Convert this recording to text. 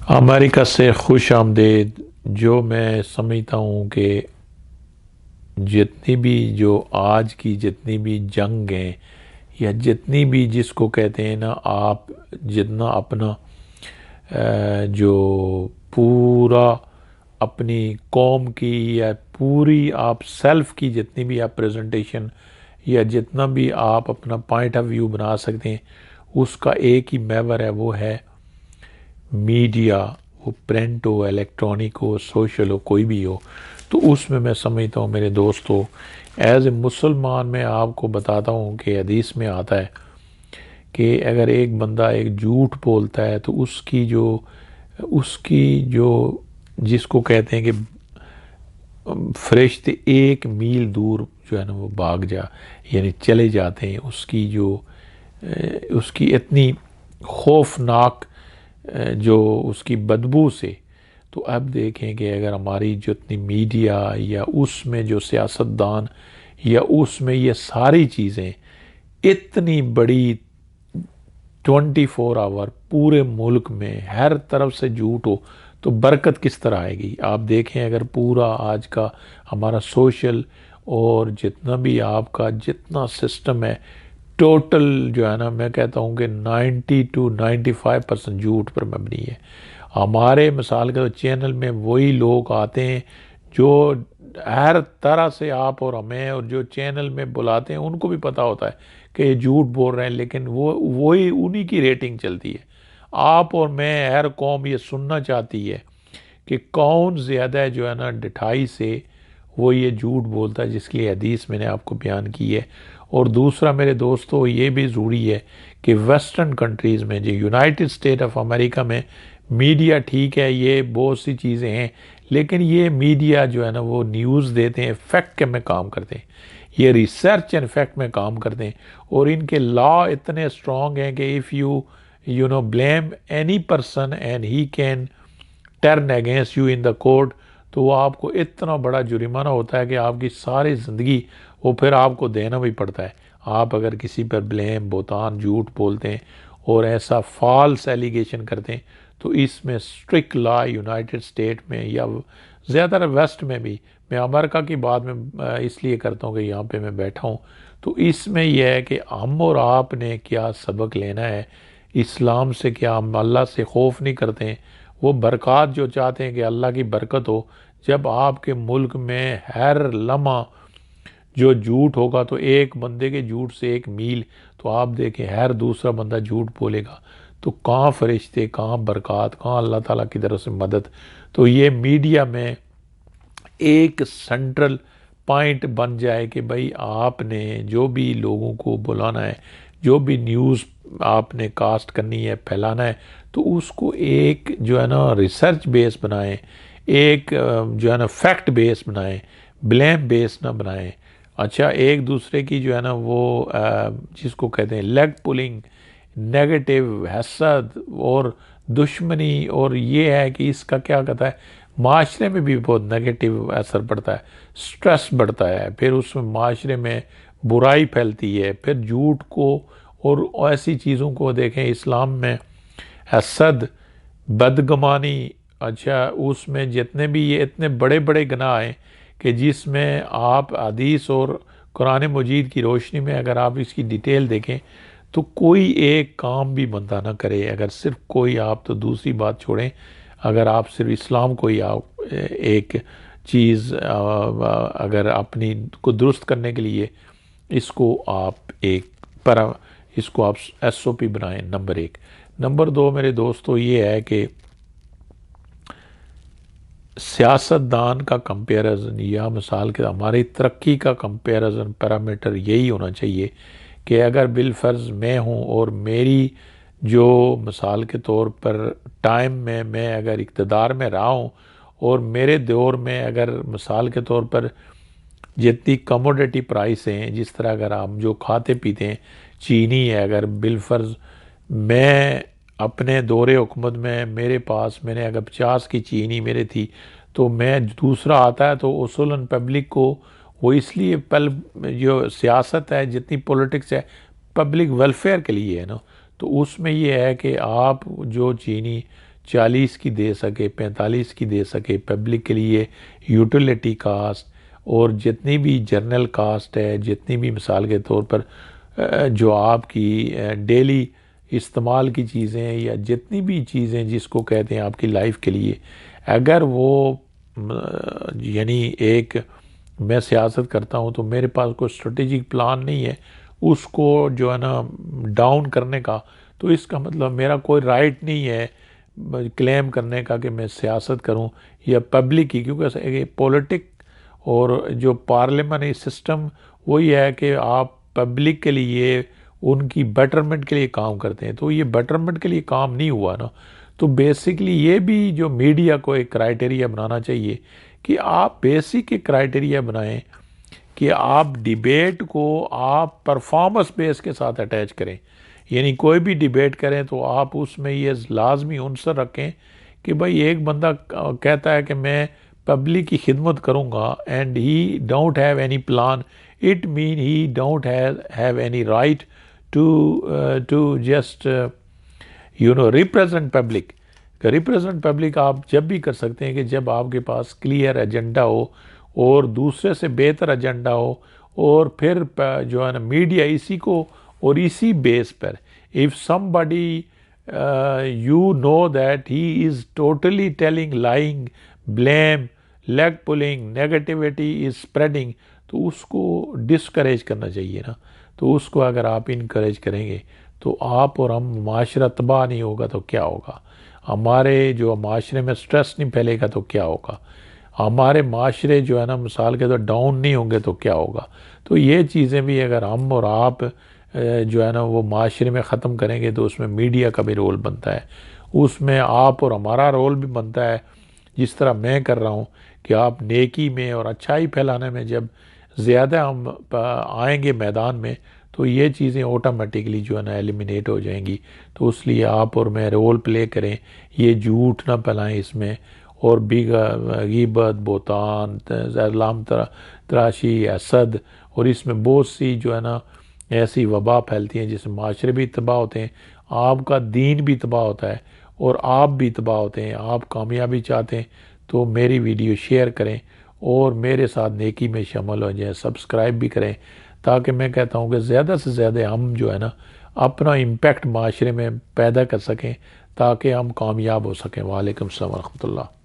America से खुश आमदेद। जो मैं समझता हूँ कि जितनी भी जो आज की जितनी भी जंग हैं या जितनी भी जिसको कहते हैं ना, आप जितना अपना जो पूरा अपनी कौम की या पूरी आप सेल्फ की जितनी भी आप प्रेजेंटेशन या जितना भी आप अपना पॉइंट ऑफ व्यू बना सकते हैं, उसका एक ही महवर है, वो है मीडिया। वो प्रिंट हो, इलेक्ट्रॉनिक हो, सोशल हो, कोई भी हो। तो उसमें मैं समझता हूँ मेरे दोस्तों, एज ए मुसलमान मैं आपको बताता हूँ कि हदीस में आता है कि अगर एक बंदा एक झूठ बोलता है तो उसकी जो जिसको कहते हैं कि फरिश्ते 1 मील दूर जो है ना वो भाग जा यानी चले जाते हैं, उसकी इतनी खौफनाक जो उसकी बदबू से। तो अब देखें कि अगर हमारी जितनी मीडिया या उसमें जो सियासतदान या उसमें ये सारी चीज़ें इतनी बड़ी 24 आवर पूरे मुल्क में हर तरफ से झूठ हो, तो बरकत किस तरह आएगी। आप देखें अगर पूरा आज का हमारा सोशल और जितना भी आपका जितना सिस्टम है, टोटल जो है ना, मैं कहता हूँ कि 90 to 95% झूठ पर मबनी है। हमारे मिसाल के चैनल में वही लोग आते हैं जो हर तरह से आप और हमें और जो चैनल में बुलाते हैं उनको भी पता होता है कि ये झूठ बोल रहे हैं, लेकिन वो वही उन्हीं की रेटिंग चलती है। आप और मैं, हर कौम ये सुनना चाहती है कि कौन ज़्यादा जो है ना डिठाई से वो ये झूठ बोलता है, जिसके लिए हदीस मैंने आपको बयान की है। और दूसरा मेरे दोस्तों, ये भी ज़रूरी है कि वेस्टर्न कंट्रीज़ में, जो यूनाइटेड स्टेट ऑफ अमेरिका में मीडिया ठीक है, ये बहुत सी चीज़ें हैं, लेकिन ये मीडिया जो है ना वो न्यूज़ देते हैं, फैक्ट में काम करते हैं, ये रिसर्च एंड फैक्ट में काम करते हैं। और इनके लॉ इतने स्ट्रॉन्ग हैं कि if you know blame any person and he can turn against you in the court, तो वो आपको इतना बड़ा जुर्माना होता है कि आपकी सारी ज़िंदगी वो फिर आपको देना भी पड़ता है। आप अगर किसी पर ब्लेम, बोतान, झूठ बोलते हैं और ऐसा फॉल्स एलिगेशन करते हैं, तो इसमें स्ट्रिक्ट लॉ यूनाइटेड स्टेट में या ज़्यादातर वेस्ट में भी, मैं अमेरिका की बात में इसलिए करता हूँ कि यहाँ पे मैं बैठा हूँ, तो इसमें यह है कि हम और आपने क्या सबक लेना है इस्लाम से। क्या हम अल्लाह से खौफ नहीं करते हैं? वो बरक़ात जो चाहते हैं कि अल्लाह की बरकत हो, जब आपके मुल्क में हर लम्हा जो झूठ होगा, तो एक बंदे के झूठ से 1 मील, तो आप देखें हर दूसरा बंदा झूठ बोलेगा, तो कहाँ फरिश्ते, कहाँ बरक़ात, कहाँ अल्लाह ताला की तरफ से मदद। तो ये मीडिया में एक सेंट्रल पॉइंट बन जाए कि भाई आपने जो भी लोगों को बुलाना है, जो भी न्यूज़ आपने कास्ट करनी है, फैलाना है, तो उसको एक जो है ना रिसर्च बेस बनाएं, एक जो है ना फैक्ट बेस बनाएं, ब्लेम बेस ना बनाएं। अच्छा, एक दूसरे की जो है ना वो जिसको कहते हैं लेग पुलिंग, नेगेटिव हसद और दुश्मनी, और ये है कि इसका क्या कहता है, माशरे में भी बहुत नेगेटिव असर पड़ता है, स्ट्रेस बढ़ता है, फिर उसमें माशरे में बुराई फैलती है, फिर झूठ को और ऐसी चीज़ों को देखें इस्लाम में, हसद, बदगमानी। अच्छा, उसमें जितने भी ये इतने बड़े बड़े गुनाह हैं कि जिसमें आप हदीस और कुरान मजीद की रोशनी में अगर आप इसकी डिटेल देखें, तो कोई एक काम भी बंदा ना करे, अगर सिर्फ कोई, आप तो दूसरी बात छोड़ें, अगर आप सिर्फ इस्लाम को ही आप एक चीज़ अगर अपनी को दुरुस्त करने के लिए इसको आप एक पर इसको आप SOP बनाएं, नंबर 1। नंबर 2 मेरे दोस्तों ये है कि सियासतदान का कंपैरिजन या मिसाल के हमारी तरक्की का कंपैरिजन पैरामीटर यही होना चाहिए कि अगर बिलफर्ज मैं हूँ और मेरी जो मिसाल के तौर पर टाइम में मैं अगर इक़्तिदार में रहा हूँ और मेरे दौर में अगर मिसाल के तौर पर जितनी कमोडिटी प्राइस हैं, जिस तरह अगर हम जो खाते पीते हैं, चीनी है, अगर बिलफर्ज मैं अपने दौरे हुकूमत में मेरे पास मैंने अगर 50 की चीनी मेरे थी, तो मैं दूसरा आता है तो उसूलन पब्लिक को वो इसलिए पल जो सियासत है जितनी पॉलिटिक्स है पब्लिक वेलफेयर के लिए है ना, तो उसमें ये है कि आप जो चीनी 40 की दे सके, 45 की दे सके। पब्लिक के लिए यूटिलिटी कास्ट और जितनी भी जर्नल कास्ट है, जितनी भी मिसाल के तौर पर जो आपकी डेली इस्तेमाल की चीज़ें या जितनी भी चीज़ें जिसको कहते हैं आपकी लाइफ के लिए, अगर वो यानी एक मैं सियासत करता हूँ तो मेरे पास कोई स्ट्रेटेजिक प्लान नहीं है उसको जो है ना डाउन करने का, तो इसका मतलब मेरा कोई राइट नहीं है क्लेम करने का कि मैं सियासत करूं या पब्लिक की, क्योंकि पॉलिटिक और जो पार्लियामेंट्री सिस्टम वही है कि आप पब्लिक के लिए उनकी बेटरमेंट के लिए काम करते हैं, तो ये बेटरमेंट के लिए काम नहीं हुआ ना। तो बेसिकली ये भी जो मीडिया को एक क्राइटेरिया बनाना चाहिए कि आप बेसिक एक क्राइटेरिया बनाएं कि आप डिबेट को आप परफॉर्मेंस बेस के साथ अटैच करें। यानी कोई भी डिबेट करें तो आप उसमें ये लाजमी उनसर रखें कि भाई एक बंदा कहता है कि मैं पब्लिक की खिदमत करूंगा and he don't have any plan, it mean he don't have any right to just represent public. Represent public आप जब भी कर सकते हैं कि जब आपके पास क्लियर एजेंडा हो और दूसरे से बेहतर एजेंडा हो, और फिर जो है ना मीडिया इसी को और इसी बेस पर if somebody you know that he is totally telling, lying, blame, leg pulling, negativity is spreading, तो उसको डिस्करेज करना चाहिए ना। तो उसको अगर आप इनकरेज करेंगे तो आप और हम माशरा तबाह नहीं होगा तो क्या होगा, हमारे जो माशरे में स्ट्रेस नहीं फैलेगा तो क्या होगा, हमारे माशरे जो है ना मिसाल के तो डाउन नहीं होंगे तो क्या होगा। तो ये चीज़ें भी अगर हम और आप जो है ना वो माशरे में ख़त्म करेंगे तो उसमें मीडिया का भी रोल बनता है, उसमें आप और हमारा रोल भी बनता है। जिस तरह मैं कर रहा हूँ कि आप नेकी में और अच्छाई फैलाने में जब ज़्यादा हम आएंगे मैदान में तो ये चीज़ें ऑटोमेटिकली जो है ना एलिमिनेट हो जाएंगी। तो इसलिए आप और मैं रोल प्ले करें, ये झूठ ना फैलाएं इसमें, और गीबत, बोतान, इस्लाम तराशी, असद, और इसमें बहुत सी जो है ना ऐसी वबा फैलती हैं जिससे माशरे भी तबाह होते हैं, आपका दीन भी तबाह होता है और आप भी तबाह होते हैं। आप कामयाबी चाहते हैं तो मेरी वीडियो शेयर करें और मेरे साथ नेकी में शामिल हो जाएं, सब्सक्राइब भी करें, ताकि मैं कहता हूँ कि ज़्यादा से ज़्यादा हम जो है ना अपना इम्पेक्ट माशरे में पैदा कर सकें ताकि हम कामयाब हो सकें। वालेकुम अस्सलाम व रहमतुल्लाह।